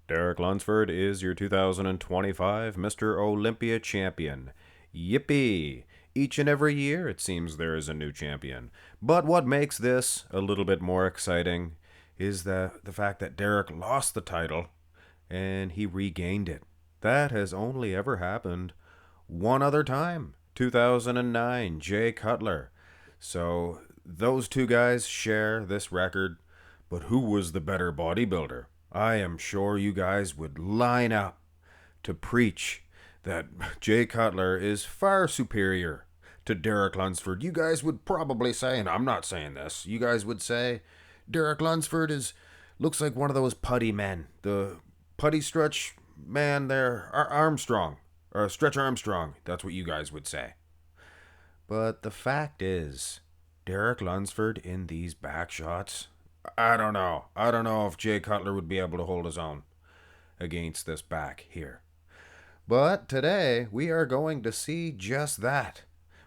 Derek Lunsford is your 2025 Mr. Olympia champion. Yippee! Each and every year, it seems there is a new champion. But what makes this a little bit more exciting is the fact that Derek lost the title and he regained it. That has only ever happened one other time, 2009, Jay Cutler. So those two guys share this record, but who was the better bodybuilder? I am sure you guys would line up to preach that Jay Cutler is far superior to Derek Lunsford. You guys would probably say, and I'm not saying this, you guys would say Derek Lunsford looks like one of those putty men. The putty stretch man there, Armstrong, or Stretch Armstrong. That's what you guys would say. But the fact is, Derek Lunsford in these back shots, I don't know. I don't know if Jay Cutler would be able to hold his own against this back here. But today, we are going to see just that.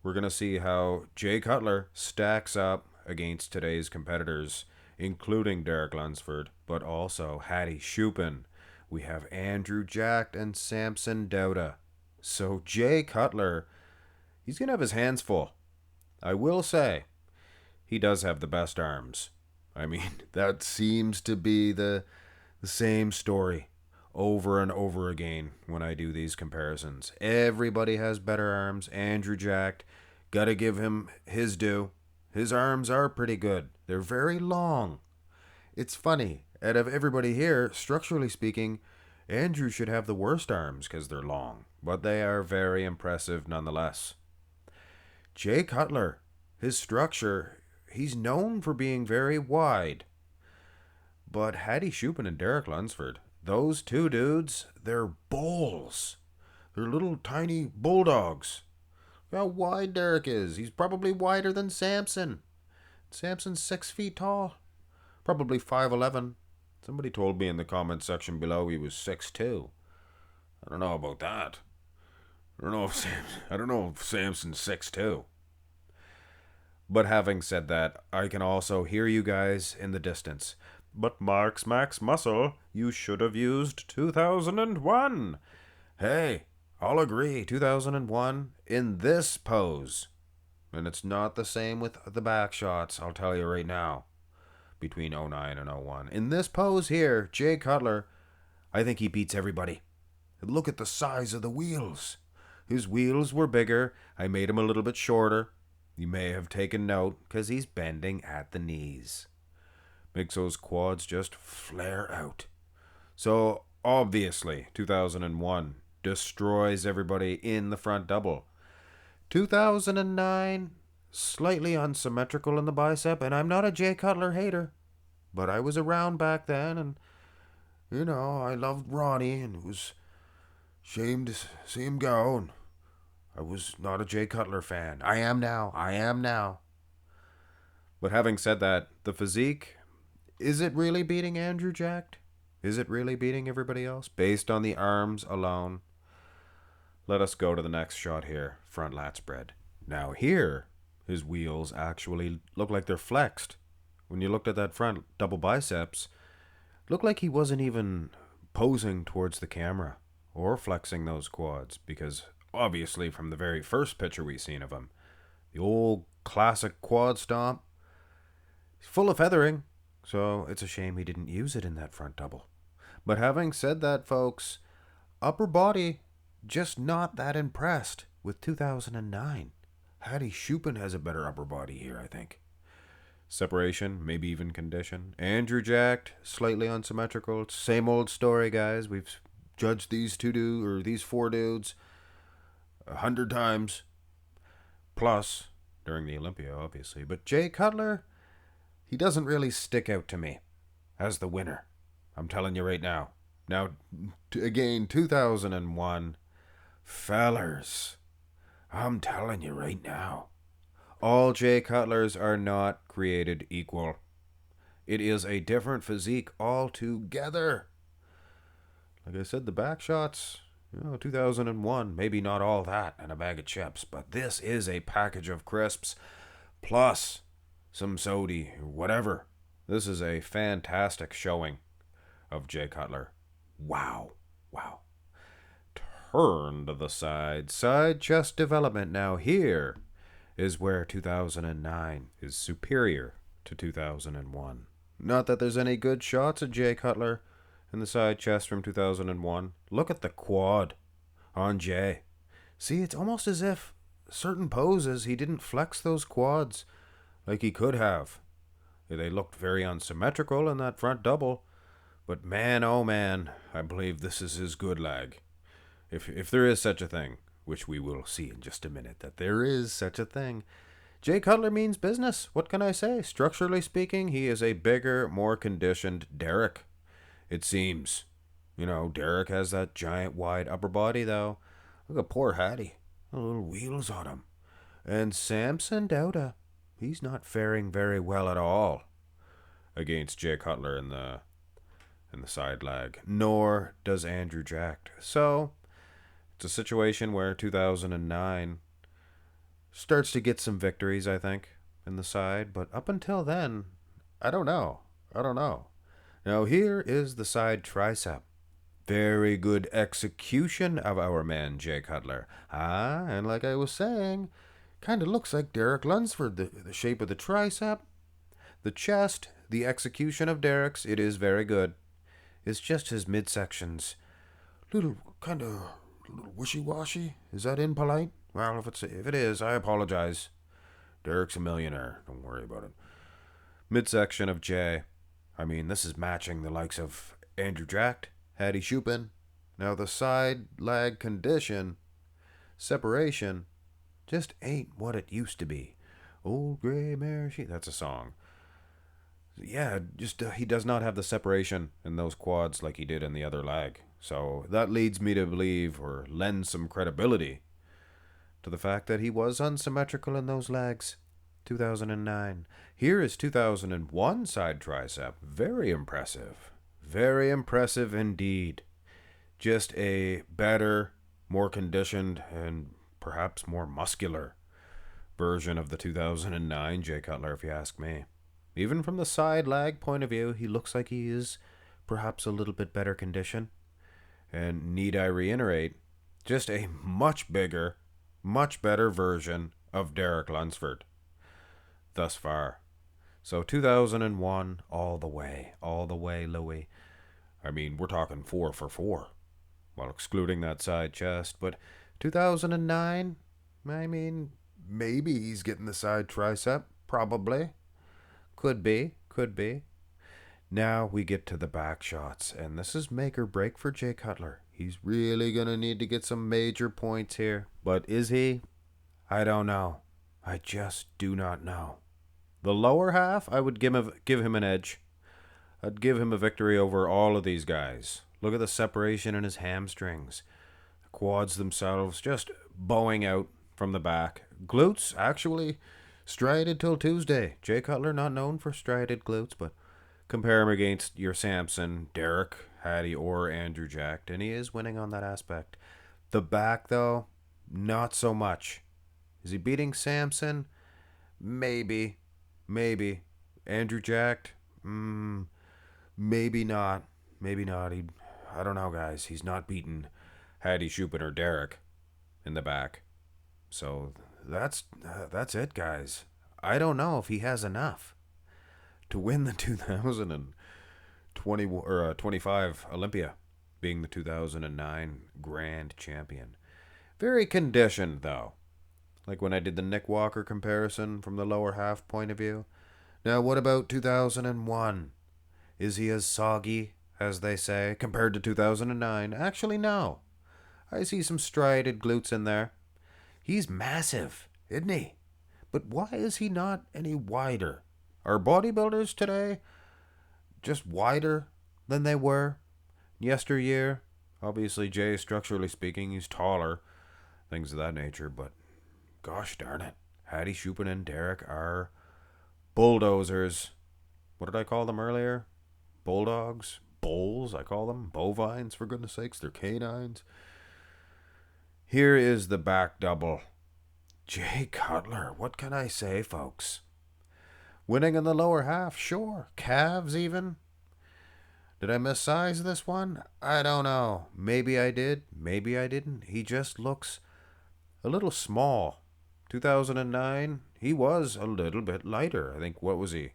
We're going to see how Jay Cutler stacks up against today's competitors, including Derek Lunsford, but also Hadi Choopan. We have Andrew Jacked and Samson Dauda. So Jay Cutler, he's going to have his hands full. I will say, he does have the best arms. I mean, that seems to be the same story over and over again when I do these comparisons. Everybody has better arms. Andrew Jacked, gotta give him his due. His arms are pretty good. They're very long. It's funny. Out of everybody here, structurally speaking, Andrew should have the worst arms because they're long, but they are very impressive nonetheless. Jay Cutler, his structure, he's known for being very wide. But Hadi Choopan and Derek Lunsford, those two dudes, they're bulls. They're little tiny bulldogs. Look how wide Derek is. He's probably wider than Samson. Samson's 6 feet tall. Probably 5'11". Somebody told me in the comment section below he was 6'2". I don't know about that. I don't know if Samson's 6'2". But having said that, I can also hear you guys in the distance. But Mark's Max Muscle, you should have used 2001. Hey, I'll agree, 2001 in this pose. And it's not the same with the back shots, I'll tell you right now, between 09 and 01. In this pose here, Jay Cutler, I think he beats everybody. Look at the size of the wheels. His wheels were bigger. I made him a little bit shorter. You may have taken note because he's bending at the knees. Makes those quads just flare out. So obviously 2001 destroys everybody in the front double. 2009, slightly unsymmetrical in the bicep, and I'm not a Jay Cutler hater, but I was around back then, and I loved Ronnie and was ashamed to see him go, and I was not a Jay Cutler fan. I am now. But having said that, the physique, is it really beating Andrew Jacked? Is it really beating everybody else based on the arms alone? Let us go to the next shot here, front lat spread. Now here, his wheels actually look like they're flexed. When you looked at that front double biceps, it looked like he wasn't even posing towards the camera or flexing those quads, because obviously from the very first picture we seen of him, the old classic quad stomp, he's full of feathering, so it's a shame he didn't use it in that front double. But having said that, folks, upper body, just not that impressed with 2009. Hadi Choopan has a better upper body here, I think. Separation, maybe even condition. Andrew Jacked, slightly unsymmetrical. Same old story, guys. We've judged these these four dudes 100 times plus during the Olympia, obviously. But Jay Cutler, he doesn't really stick out to me as the winner. I'm telling you right now. Now, again, 2001, fellers, I'm telling you right now, all Jay Cutlers are not created equal. It is a different physique altogether. Like I said, the back shots, 2001, maybe not all that and a bag of chips, but this is a package of crisps plus some sody or whatever. This is a fantastic showing of Jay Cutler. Wow. Wow. Turn to the side. Side chest development. Now here is where 2009 is superior to 2001. Not that there's any good shots of Jay Cutler in the side chest from 2001. Look at the quad on Jay. See, it's almost as if certain poses he didn't flex those quads like he could have. They looked very unsymmetrical in that front double, but man, oh man, I believe this is his good leg. If there is such a thing, which we will see in just a minute, that there is such a thing. Jay Cutler means business. What can I say? Structurally speaking, he is a bigger, more conditioned Derek, it seems. You know, Derek has that giant, wide upper body, though. Look at poor Hadi. Little wheels on him. And Samson Dauda, he's not faring very well at all against Jay Cutler in the side leg. Nor does Andrew Jack. So it's a situation where 2009 starts to get some victories, I think, in the side. But up until then, I don't know. Now here is the side tricep. Very good execution of our man Jay Cutler. And like I was saying, kind of looks like Derek Lunsford, the shape of the tricep, the chest, the execution of Derek's, it is very good. It's just his midsections. Little wishy-washy. Is that impolite? Well, if it is, I apologize. Derek's a millionaire. Don't worry about it. Midsection of Jay. I mean, this is matching the likes of Andrew Jack, Hadi Choopan. Now the side lag condition, separation, just ain't what it used to be. Old gray mare, that's a song. Yeah, just he does not have the separation in those quads like he did in the other leg. So that leads me to believe, or lend some credibility to the fact that he was unsymmetrical in those legs. 2009. Here is 2001 side tricep. Very impressive. Very impressive indeed. Just a better, more conditioned, and perhaps more muscular version of the 2009 Jay Cutler, if you ask me. Even from the side lag point of view, he looks like he is perhaps a little bit better condition. And need I reiterate, just a much bigger, much better version of Derek Lunsford thus far. So 2001 all the way, Louis. I mean, we're talking 4 for 4, while excluding that side chest. But 2009, I mean, maybe he's getting the side tricep, probably. Could be. Now we get to the back shots, and this is make or break for Jay Cutler. He's really going to need to get some major points here. But is he? I don't know. I just do not know. The lower half, I would give him an edge. I'd give him a victory over all of these guys. Look at the separation in his hamstrings. The quads themselves just bowing out from the back. Glutes, actually, strided till Tuesday. Jay Cutler, not known for strided glutes, but compare him against your Samson, Derek, Hadi, or Andrew Jack, and he is winning on that aspect. The back, though, not so much. Is he beating Samson? Maybe. Andrew Jack? Maybe not. I don't know, guys. He's not beating Hadi Choopan or Derek in the back. So that's it, guys. I don't know if he has enough to win the 2020 or 25 Olympia, being the 2009 grand champion. Very conditioned, though. Like when I did the Nick Walker comparison from the lower half point of view. Now, what about 2001? Is he as soggy, as they say, compared to 2009? Actually, no. I see some strided glutes in there. He's massive, isn't he? But why is he not any wider? Are bodybuilders today just wider than they were yesteryear? Obviously, Jay, structurally speaking, he's taller, things of that nature, but gosh darn it, Hadi Choopan and Derek are bulldozers. What did I call them earlier? Bulldogs? Bulls, I call them. Bovines, for goodness sakes. They're canines. Here is the back double. Jay Cutler, what can I say, folks? Winning in the lower half, sure. Calves even. Did I miss size this one? I don't know. Maybe I did. Maybe I didn't. He just looks a little small. 2009, he was a little bit lighter. I think, what was he?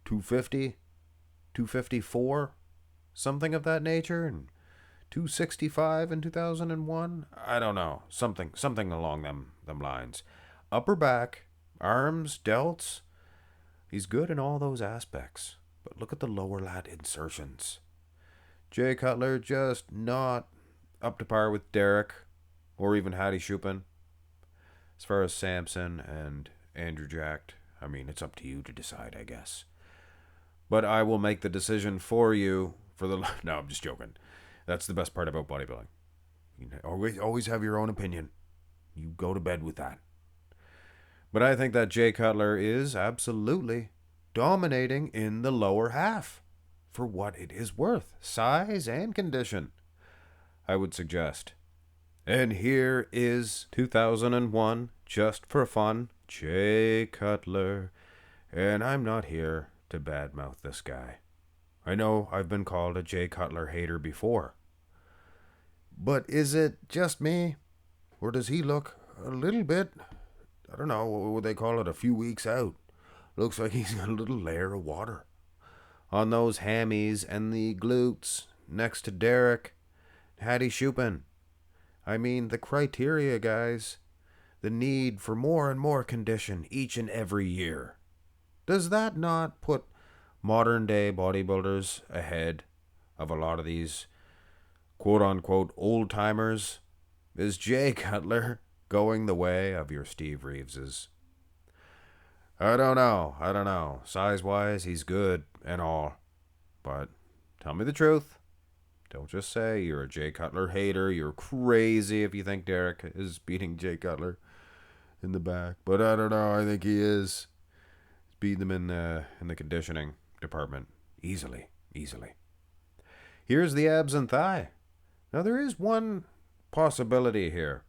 250? 254? Something of that nature? And 265 in 2001? I don't know. Something along them lines. Upper back, arms, delts. He's good in all those aspects. But look at the lower lat insertions. Jay Cutler just not up to par with Derek or even Hadi Choopan. As far as Samson and Andrew Jack, I mean, it's up to you to decide, I guess. But I will make the decision for you for the... No, I'm just joking. That's the best part about bodybuilding. You always have your own opinion. You go to bed with that. But I think that Jay Cutler is absolutely dominating in the lower half for what it is worth, size and condition, I would suggest. And here is 2001, just for fun, Jay Cutler. And I'm not here to badmouth this guy. I know I've been called a Jay Cutler hater before. But is it just me? Or does he look a little bit, I don't know, what would they call it, a few weeks out? Looks like he's got a little layer of water on those hammies and the glutes next to Derek, Hadi Choopan. I mean, the criteria, guys. The need for more and more condition each and every year. Does that not put modern day bodybuilders ahead of a lot of these quote-unquote old-timers? Is Jay Cutler going the way of your Steve Reeveses? I don't know. Size-wise, he's good and all. But tell me the truth. Don't just say you're a Jay Cutler hater. You're crazy if you think Derek is beating Jay Cutler in the back. But I don't know. I think he is. He's beating them in the conditioning department. Easily. Here's the abs and thigh. Now, there is one possibility here.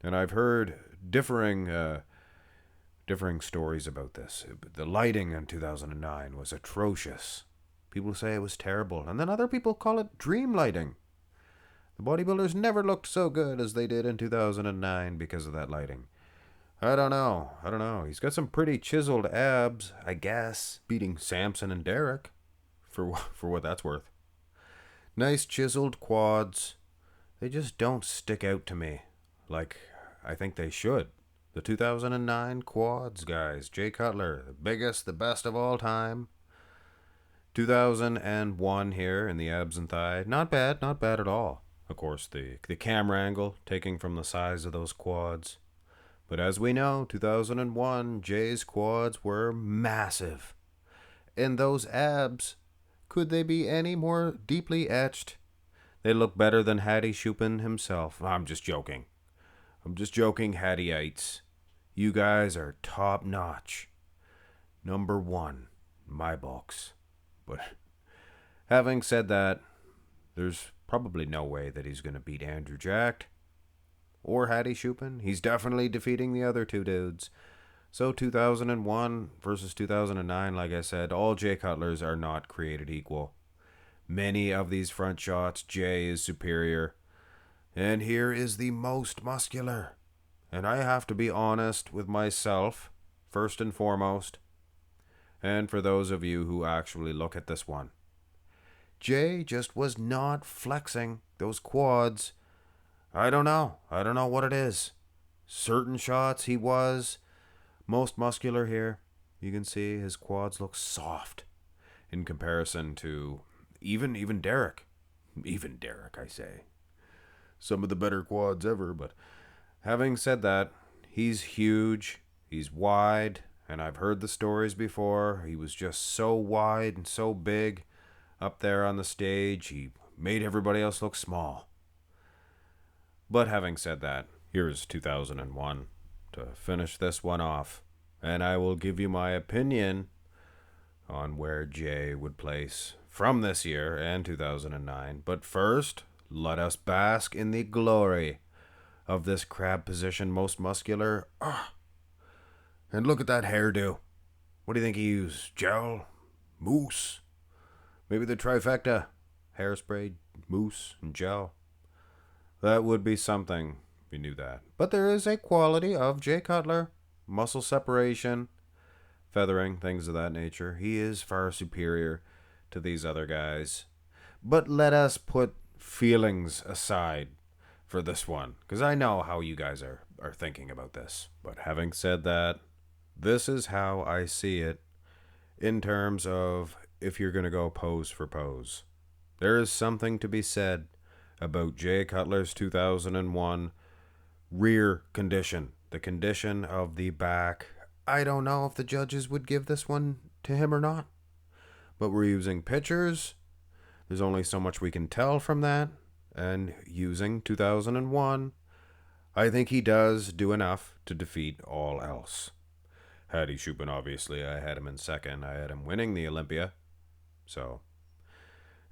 And I've heard differing stories about this. The lighting in 2009 was atrocious. People say it was terrible. And then other people call it dream lighting. The bodybuilders never looked so good as they did in 2009 because of that lighting. I don't know. He's got some pretty chiseled abs, I guess, beating Samson and Derek, for what that's worth. Nice chiseled quads. They just don't stick out to me like I think they should. The 2009 quads, guys. Jay Cutler, the biggest, the best of all time. 2001 here in the abs and thigh. Not bad at all. Of course, the camera angle, taking from the size of those quads. But as we know, 2001, Jay's quads were massive. And those abs, could they be any more deeply etched? They look better than Hadi Choopan himself. I'm just joking, Hadyites. You guys are top notch. Number one, my books. But having said that, there's probably no way that he's going to beat Andrew Jack or Hadi Choopan. He's definitely defeating the other two dudes. So 2001 versus 2009, like I said, all Jay Cutlers are not created equal. Many of these front shots, Jay is superior. And here is the most muscular. And I have to be honest with myself, first and foremost. And for those of you who actually look at this one. Jay just was not flexing those quads. I don't know what it is. Certain shots he was most muscular here. You can see his quads look soft in comparison to even Derek. Even Derek, I say. Some of the better quads ever, but having said that, he's huge, he's wide, and I've heard the stories before. He was just so wide and so big up there on the stage, he made everybody else look small. But having said that, here's 2001 to finish this one off, and I will give you my opinion on where Jay would place from this year and 2009. But first, let us bask in the glory of this crab position most muscular. And look at that hairdo. What do you think he used? Gel? Mousse? Maybe the trifecta. Hairspray, mousse, and gel. That would be something, if you knew that. But there is a quality of Jay Cutler. Muscle separation, feathering, things of that nature. He is far superior to these other guys. But let us put feelings aside for this one, because I know how you guys are thinking about this. But having said that, this is how I see it in terms of if you're going to go pose for pose. There is something to be said about Jay Cutler's 2001 rear condition, the condition of the back. I don't know if the judges would give this one to him or not, but we're using pictures. There's only so much we can tell from that, and using 2001, I think he does do enough to defeat all else. Hadi Choopan, obviously, I had him in second. I had him winning the Olympia. So,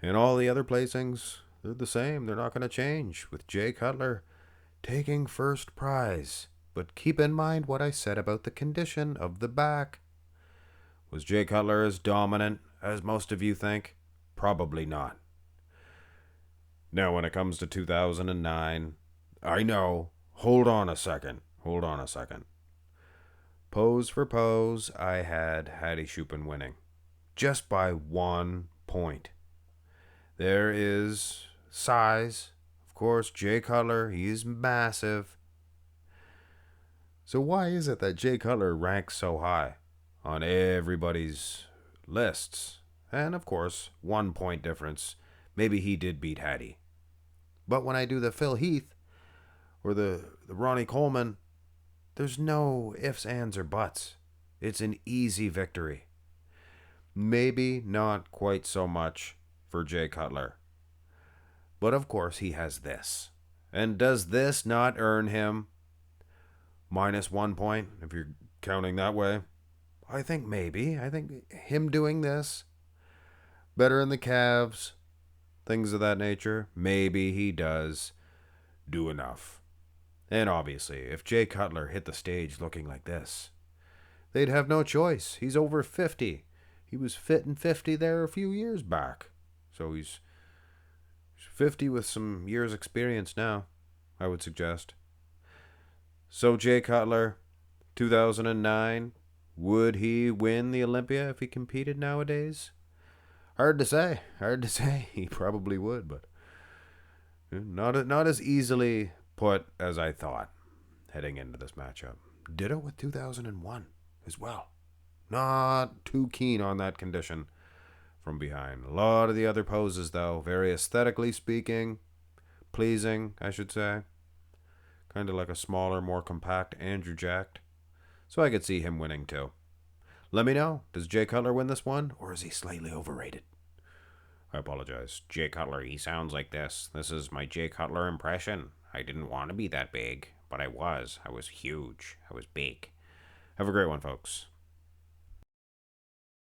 in all the other placings, they're the same. They're not going to change, with Jay Cutler taking first prize. But keep in mind what I said about the condition of the back. Was Jay Cutler as dominant as most of you think? Probably not. Now, when it comes to 2009, I know. Hold on a second. Pose for pose, I had Hadi Choopan winning. Just by 1 point. There is size. Of course, Jay Cutler, he's massive. So why is it that Jay Cutler ranks so high on everybody's lists? And of course, 1 point difference. Maybe he did beat Hadi. But when I do the Phil Heath or the Ronnie Coleman, there's no ifs, ands, or buts. It's an easy victory. Maybe not quite so much for Jay Cutler. But of course he has this. And does this not earn him minus 1 point, if you're counting that way? I think maybe. I think him doing this, better in the calves, things of that nature, maybe he does do enough. And obviously, if Jay Cutler hit the stage looking like this, they'd have no choice. He's over 50. He was fit and 50 there a few years back. So he's 50 with some years experience now, I would suggest. So Jay Cutler, 2009, would he win the Olympia if he competed nowadays? Hard to say. He probably would, but not as easily put as I thought heading into this matchup. Ditto with 2001 as well. Not too keen on that condition from behind. A lot of the other poses, though, very aesthetically speaking, pleasing, I should say. Kind of like a smaller, more compact Andrew Jacked. So I could see him winning, too. Let me know. Does Jay Cutler win this one, or is he slightly overrated? I apologize. Jay Cutler, he sounds like this. This is my Jay Cutler impression. I didn't want to be that big, but I was. I was huge. I was big. Have a great one, folks.